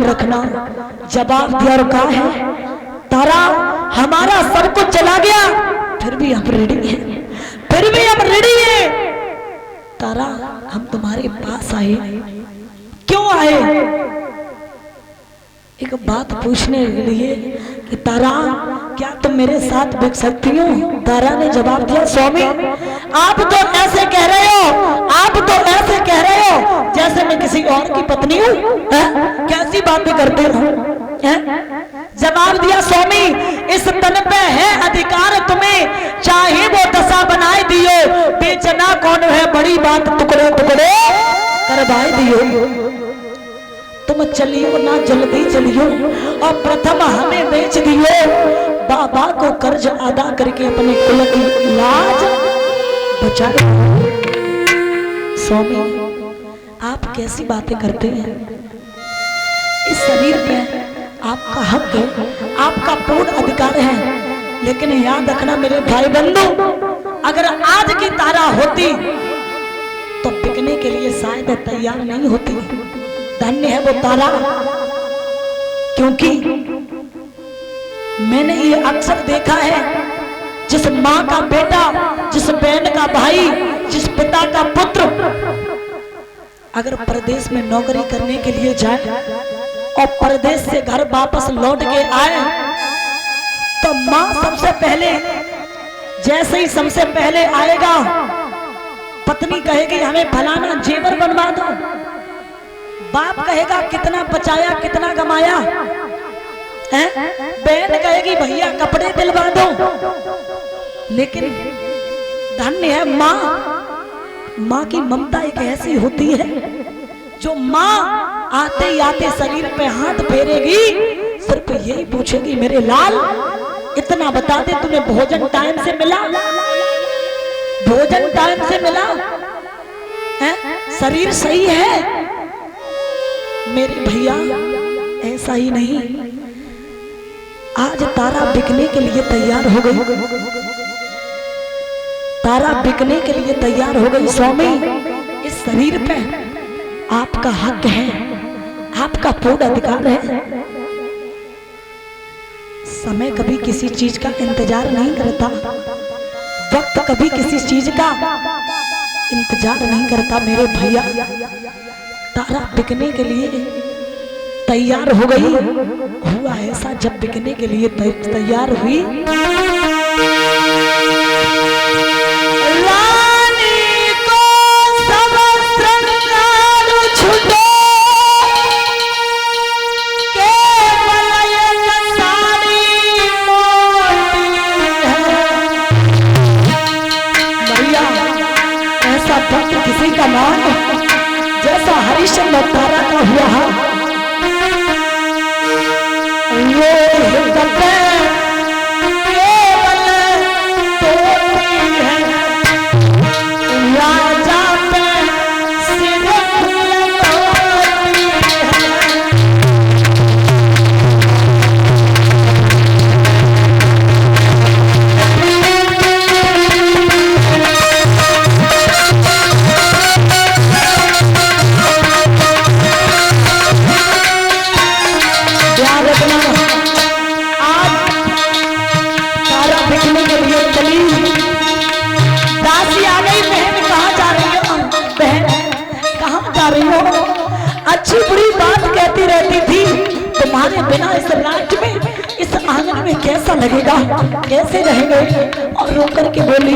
ध्यान रखना। जवाब दिया और कहा है तारा हमारा सब कुछ चला गया फिर भी हम रेडी हैं, फिर भी हम रेडी हैं। तारा हम तुम्हारे पास आए, क्यों आए? एक बात पूछने के लिए कि तारा क्या तुम मेरे साथ बिक सकती हो? तारा ने जवाब दिया स्वामी आप तो ऐसे कह रहे हो, आप तो ऐसे कह रहे हो जैसे मैं किसी और की पत्नी हूँ। कैसी बातें करते हो? जवाब दिया स्वामी इस तन पे है अधिकार तुम्हें, चाहे वो दशा बनाए दियो, बेचना कौन है बड़ी बात, टुकड़े टुकड़े करवाए दियो। तुम चलियो ना जल्दी चलियो और प्रथम हमें बेच दियो, बाबा को कर्ज अदा करके अपने कुल की लाज बचा। स्वामी आप कैसी बातें करते हैं? इस शरीर पे आपका हक है, आपका पूर्ण अधिकार है, लेकिन याद रखना मेरे भाई बंधु अगर आज की तारा होती तो बिकने के लिए शायद तैयार नहीं होती। धन्य है वो तारा, क्योंकि मैंने ये अक्सर देखा है जिस माँ का बेटा, जिस बहन का भाई, जिस पिता का पुत्र अगर परदेश में नौकरी करने के लिए जाए और परदेश से घर वापस लौट के आए तो माँ सबसे पहले जैसे ही सबसे पहले आएगा पत्नी कहेगी हमें फलाना जेवर बनवा दो, बाप कहेगा कितना बचाया कितना कमाया, बहन कहेगी भैया कपड़े दिलवा दो। लेकिन धन्य है माँ, माँ की ममता एक ऐसी होती है जो माँ आते ही आते शरीर पे हाथ फेरेगी, सिर्फ यही पूछेगी मेरे लाल इतना बता दे तुम्हें भोजन टाइम से मिला, भोजन टाइम से मिला है? शरीर सही है? मेरे भैया ऐसा ही नहीं, आज तारा बिकने के लिए तैयार हो गई, तारा बिकने के लिए तैयार हो गई। स्वामी इस शरीर पे आपका हक है, आपका पूर्ण अधिकार है। समय कभी किसी चीज का इंतजार नहीं करता, वक्त कभी किसी चीज का इंतजार नहीं करता। मेरे भैया तारा बिकने के लिए तैयार हो गई। हुआ ऐसा जब बिकने के लिए तैयार हुई किसी का नाम जैसा हरिश्चंद्र तारा का हुआ राजा पे सिर अच्छी बुरी बात कहती रहती थी, तुम्हारे बिना इस राज्य में इस आंगन में कैसा लगेगा, कैसे रहेंगे? और रो करके बोली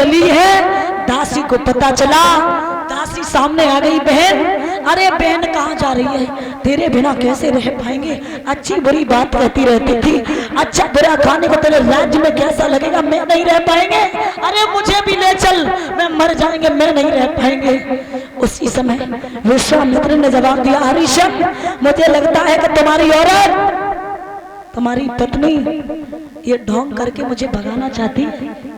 चली है। दासी को पता चला, दासी सामने आ गई, बहन अरे बहन कहाँ जा रही है, तेरे बिना कैसे रह पाएंगे, अच्छी बुरी बात कहती रहती थी, अच्छा बुरा खाने को तेरे राज्य में कैसा लगेगा, मैं नहीं रह पाएंगे, अरे मुझे भी ले चल, मैं मर जाएंगे, मैं नहीं रह पाएंगे। उसी समय विश्वामित्र ने जवाब दिया, हरिश्चंद्र मुझे लगता है कि तुम्हारी औरत, तुम्हारी पत्नी ये ढोंग करके मुझे भगाना चाहती है।